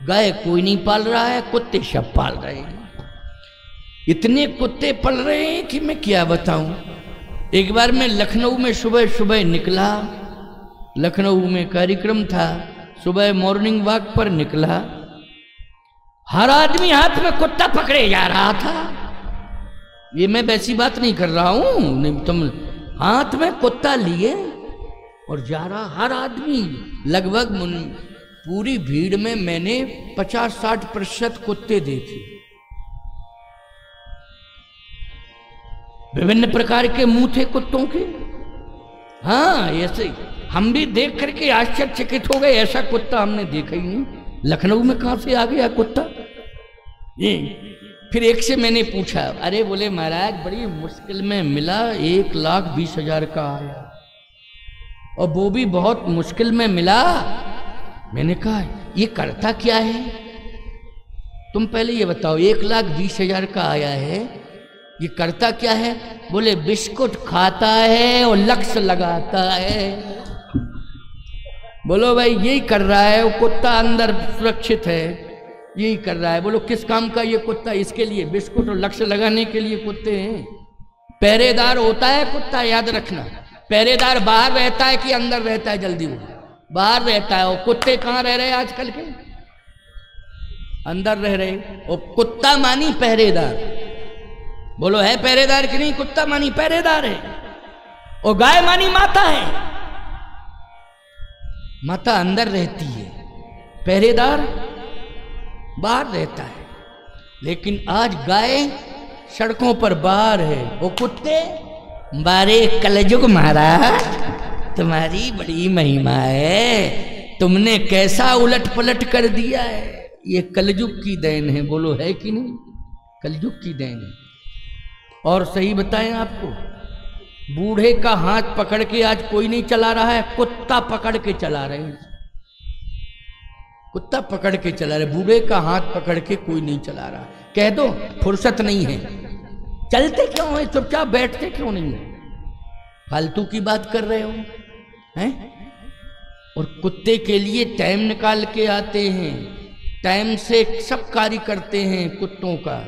गाय कोई नहीं पाल रहा है, कुत्ते सब पाल रहे हैं। इतने कुत्ते पल रहे हैं कि मैं क्या बताऊं। एक बार मैं लखनऊ में सुबह सुबह निकला, लखनऊ में कार्यक्रम था, सुबह मॉर्निंग वॉक पर निकला, हर आदमी हाथ में कुत्ता पकड़े जा रहा था। ये मैं वैसी बात नहीं कर रहा हूं, तुम हाथ में कुत्ता लिए और जा रहा हर आदमी। लगभग पूरी भीड़ में मैंने 50-60% कुत्ते देखे, विभिन्न प्रकार के मुंह थे कुत्तों के। हाँ, ऐसे हम भी देख करके आश्चर्यचकित हो गए, ऐसा कुत्ता हमने देखा ही नहीं। लखनऊ में कहां से आ गया कुत्ता ये। फिर एक से मैंने पूछा, अरे बोले महाराज बड़ी मुश्किल में मिला, 1,20,000 का आया, और वो भी बहुत मुश्किल में मिला। मैंने कहा ये करता क्या है, तुम पहले ये बताओ, 1,20,000 का आया है, ये करता क्या है। बोले बिस्कुट खाता है और लक्ष्य लगाता है। बोलो भाई यही कर रहा है वो कुत्ता, अंदर सुरक्षित है, यही कर रहा है। बोलो किस काम का ये कुत्ता, इसके लिए बिस्कुट और लक्ष्य लगाने के लिए कुत्ते हैं। पहरेदार होता है कुत्ता, याद रखना। पहरेदार बाहर रहता है कि अंदर रहता है, जल्दी वो बाहर रहता है। और कुत्ते कहाँ रह रहे हैं आजकल के, अंदर रह रहे। और कुत्ता मानी पहरेदार, बोलो है पहरेदार कि नहीं, कुत्ता मानी पहरेदार है। और गाय मानी माता है, माता अंदर रहती है, पहरेदार बाहर रहता है। लेकिन आज गाय सड़कों पर बाहर है, वो कुत्ते बारे। कलयुग महाराज तुम्हारी बड़ी महिमा है, तुमने कैसा उलट पलट कर दिया है। ये कलयुग की देन है, बोलो है कि नहीं, कलयुग की देन है। और सही बताएं आपको, बूढ़े का हाथ पकड़ के आज कोई नहीं चला रहा है, कुत्ता पकड़ के चला रहे हैं, कुत्ता पकड़ के चला रहे। बूढ़े का हाथ पकड़ के कोई नहीं चला रहा। कह दो फुर्सत नहीं है, चलते क्यों है, चुपचाप बैठते क्यों नहीं है, फालतू की बात कर रहे हो हैं। और कुत्ते के लिए टाइम निकाल के आते हैं, टाइम से सब कार्य करते हैं कुत्तों का।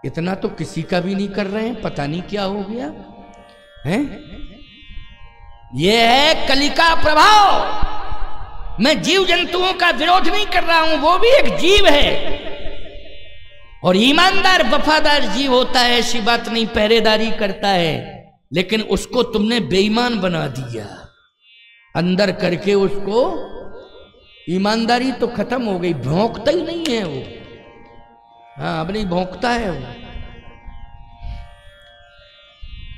इतना तो किसी का भी नहीं कर रहे हैं, पता नहीं क्या हो गया है। यह है कली का प्रभाव। मैं जीव जंतुओं का विरोध नहीं कर रहा हूं, वो भी एक जीव है और ईमानदार वफादार जीव होता है, ऐसी बात नहीं, पहरेदारी करता है। लेकिन उसको तुमने बेईमान बना दिया, अंदर करके उसको ईमानदारी तो खत्म हो गई, भौंकता ही नहीं है वो। हाँ अब नहीं भौंकता है वो।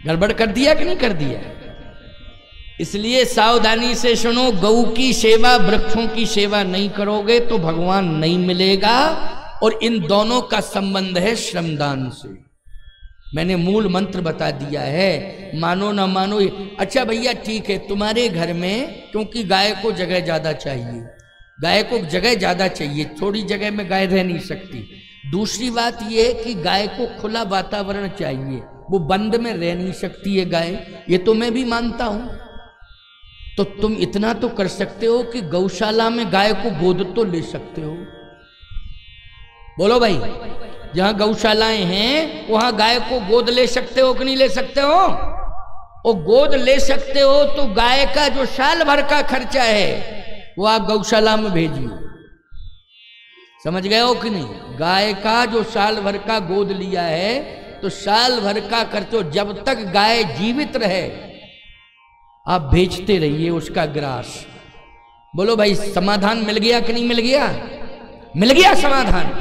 गड़बड़ कर दिया कि नहीं कर दिया। इसलिए सावधानी से सुनो, गौ की सेवा वृक्षों की सेवा नहीं करोगे तो भगवान नहीं मिलेगा। और इन दोनों का संबंध है श्रमदान से। मैंने मूल मंत्र बता दिया है, मानो ना मानो। अच्छा भैया ठीक है, तुम्हारे घर में क्योंकि गाय को जगह ज्यादा चाहिए, गाय को जगह ज्यादा चाहिए, थोड़ी जगह में गाय रह नहीं सकती। दूसरी बात यह है कि गाय को खुला वातावरण चाहिए, वो बंद में रह नहीं सकती है गाय, ये तो मैं भी मानता हूं। तो तुम इतना तो कर सकते हो कि गौशाला में गाय को गोद तो ले सकते हो। बोलो भाई, जहां गौशालाएं हैं वहां गाय को गोद ले सकते हो कि नहीं ले सकते हो। और गोद ले सकते हो तो गाय का जो साल भर का खर्चा है वो आप गौशाला में भेजिए। समझ गए हो कि नहीं। गाय का जो साल भर का गोद लिया है तो साल भर का खर्चो, जब तक गाय जीवित रहे आप भेजते रहिए उसका ग्रास। बोलो भाई, समाधान मिल गया कि नहीं मिल गया। मिल गया समाधान।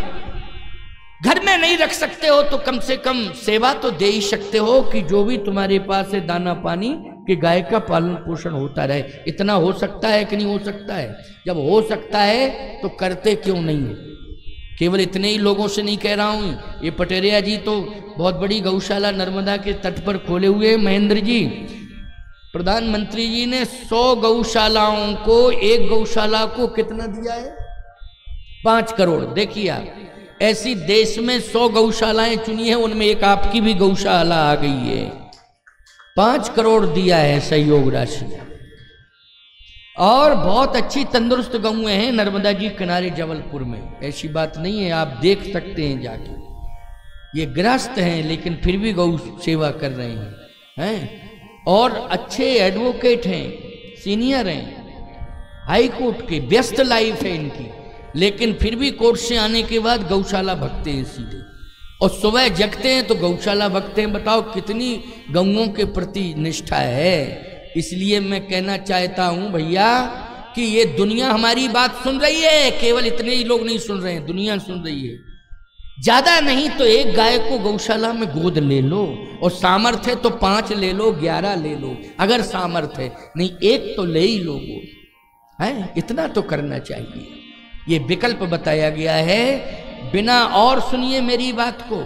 घर में नहीं रख सकते हो तो कम से कम सेवा तो दे ही सकते हो कि जो भी तुम्हारे पास है दाना पानी, कि गाय का पालन पोषण होता रहे। इतना हो सकता है कि नहीं हो सकता है। जब हो सकता है तो करते क्यों नहीं है। केवल इतने ही लोगों से नहीं कह रहा हूं, ये पटेरिया जी तो बहुत बड़ी गौशाला नर्मदा के तट पर खोले हुए हैं। महेंद्र जी, प्रधानमंत्री जी ने 100 गौशालाओं को, एक गौशाला को कितना दिया है, 5 करोड़। देखिए आप, ऐसी देश में 100 गौशालाएं चुनी है, उनमें एक आपकी भी गौशाला आ गई है। 5 करोड़ दिया है सहयोग राशि। और बहुत अच्छी तंदुरुस्त गौएं हैं नर्मदा जी किनारे जबलपुर में, ऐसी बात नहीं है, आप देख सकते हैं जाके। ये गृहस्थ हैं लेकिन फिर भी गौ सेवा कर रहे हैं और अच्छे एडवोकेट हैं, सीनियर हैं हाई कोर्ट के, व्यस्त लाइफ है इनकी, लेकिन फिर भी कोर्ट से आने के बाद गौशाला भगते हैं सीधे, और सुबह जगते हैं तो गौशाला भगते हैं। बताओ कितनी गौओं के प्रति निष्ठा है। इसलिए मैं कहना चाहता हूं भैया कि ये दुनिया हमारी बात सुन रही है, केवल इतने ही लोग नहीं सुन रहे हैं, दुनिया सुन रही है। ज्यादा नहीं तो एक गाय को गौशाला में गोद ले लो, और सामर्थ्य है तो 5 ले लो, 11 ले लो, अगर सामर्थ्य है, नहीं एक तो ले ही लो है, इतना तो करना चाहिए। ये विकल्प बताया गया है बिना। और सुनिए मेरी बात को,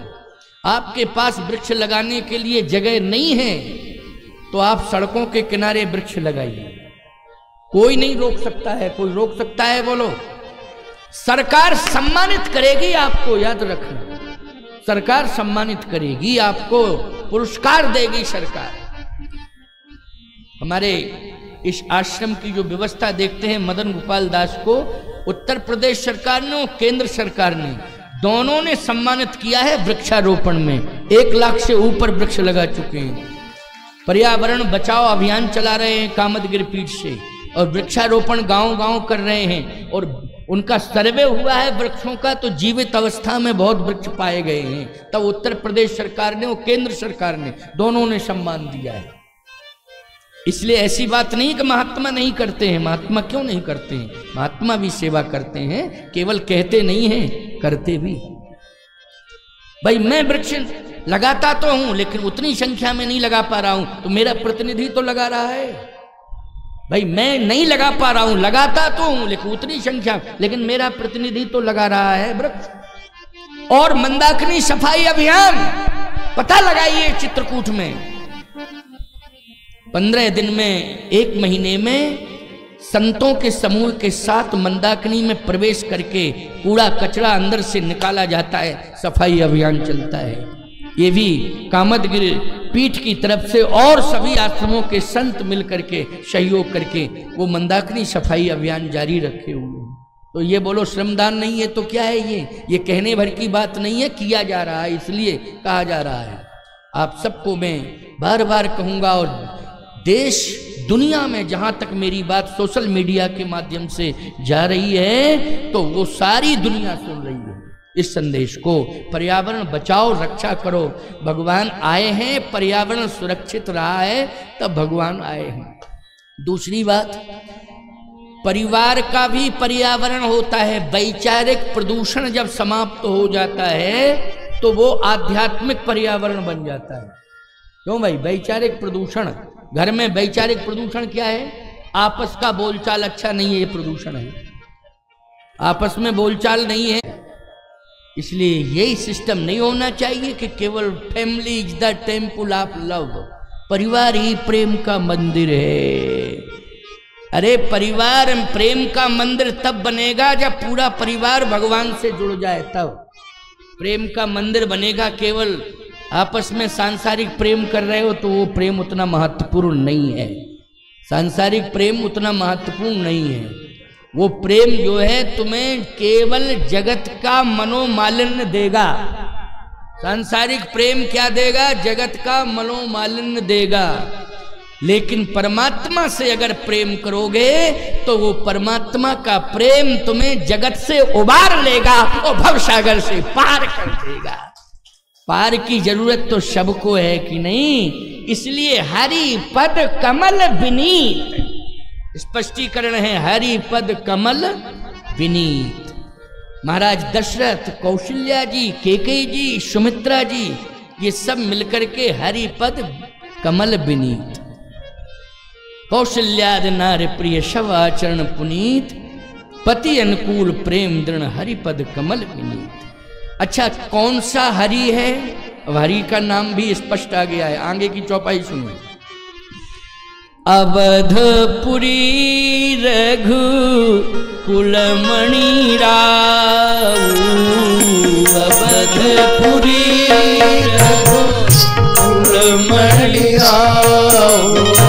आपके पास वृक्ष लगाने के लिए जगह नहीं है तो आप सड़कों के किनारे वृक्ष लगाइए, कोई नहीं रोक सकता है। कोई रोक सकता है बोलो? सरकार सम्मानित करेगी आपको, याद रखना, सरकार सम्मानित करेगी आपको, पुरस्कार देगी सरकार। हमारे इस आश्रम की जो व्यवस्था देखते हैं मदन गोपाल दास को उत्तर प्रदेश सरकार ने और केंद्र सरकार ने दोनों ने सम्मानित किया है वृक्षारोपण में। 1 लाख से ऊपर वृक्ष लगा चुके हैं, पर्यावरण बचाओ अभियान चला रहे हैं कामदगिरि पीठ से, और वृक्षारोपण गांव-गांव कर रहे हैं, और उनका सर्वे हुआ है वृक्षों का, तो जीवित अवस्था में बहुत वृक्ष पाए गए हैं। तब उत्तर प्रदेश सरकार ने और केंद्र सरकार ने दोनों ने सम्मान दिया है। इसलिए ऐसी बात नहीं कि महात्मा नहीं करते हैं, महात्मा क्यों नहीं करते हैं, महात्मा भी सेवा करते हैं, केवल कहते नहीं हैं, करते भी। भाई मैं वृक्ष लगाता तो हूं लेकिन उतनी संख्या में नहीं लगा पा रहा हूं, तो मेरा प्रतिनिधि तो लगा रहा है। भाई मैं नहीं लगा पा रहा हूं, लगाता तो हूं लेकिन उतनी संख्या, लेकिन मेरा प्रतिनिधि तो लगा रहा है वृक्ष। और मंदाकिनी सफाई अभियान पता लगाइए चित्रकूट में, 15 दिन में, 1 महीने में संतों के समूह के साथ मंदाकिनी में प्रवेश करके कूड़ा कचरा अंदर से निकाला जाता है, सफाई अभियान चलता है। ये भी कामदगिरि पीठ की तरफ से और सभी आश्रमों के संत मिलकर के सहयोग करके वो मंदाकिनी सफाई अभियान जारी रखे हुए हैं। तो ये बोलो श्रमदान नहीं है तो क्या है ये कहने भर की बात नहीं है, किया जा रहा है, इसलिए कहा जा रहा है। आप सबको मैं बार बार कहूँगा, और देश दुनिया में जहाँ तक मेरी बात सोशल मीडिया के माध्यम से जा रही है तो वो सारी दुनिया सुन रही है इस संदेश को। पर्यावरण बचाओ, रक्षा करो। भगवान आए हैं, पर्यावरण सुरक्षित रहा है तब भगवान आए हैं। दूसरी बात, परिवार का भी पर्यावरण होता है। वैचारिक प्रदूषण जब समाप्त हो जाता है तो वो आध्यात्मिक पर्यावरण बन जाता है। क्यों भाई? वैचारिक प्रदूषण, घर में वैचारिक प्रदूषण क्या है? आपस का बोलचाल अच्छा नहीं है, ये प्रदूषण है। आपस में बोलचाल नहीं है, इसलिए यही सिस्टम नहीं होना चाहिए कि केवल family is the temple of love, परिवार ही प्रेम का मंदिर है। अरे परिवार प्रेम का मंदिर तब बनेगा जब पूरा परिवार भगवान से जुड़ जाए, तब प्रेम का मंदिर बनेगा। केवल आपस में सांसारिक प्रेम कर रहे हो तो वो प्रेम उतना महत्वपूर्ण नहीं है, सांसारिक प्रेम उतना महत्वपूर्ण नहीं है। वो प्रेम जो है तुम्हें केवल जगत का मनोमालिन्य देगा। सांसारिक प्रेम क्या देगा? जगत का मनोमालिन्य देगा। लेकिन परमात्मा से अगर प्रेम करोगे तो वो परमात्मा का प्रेम तुम्हें जगत से उबार लेगा और भवसागर से पार कर देगा। पार की जरूरत तो सबको है कि नहीं? इसलिए हरि पद कमल विनीत, स्पष्टीकरण है, हरि पद कमल विनीत। महाराज दशरथ, कौशल्या जी, केकई जी, सुमित्रा जी, ये सब मिलकर के हरि पद कमल विनीत। कौशल्यादि नार प्रिय शव आचरण पुनीत, पति अनुकूल प्रेम दृढ़ हरिपद कमल विनीत। अच्छा, कौन सा हरि है? अब हरि का नाम भी स्पष्ट आ गया है, आगे की चौपाई सुनो। अवधपुरी रघु कुलमणि राऊ, अवधपुरी रघु कुलमणि राऊ।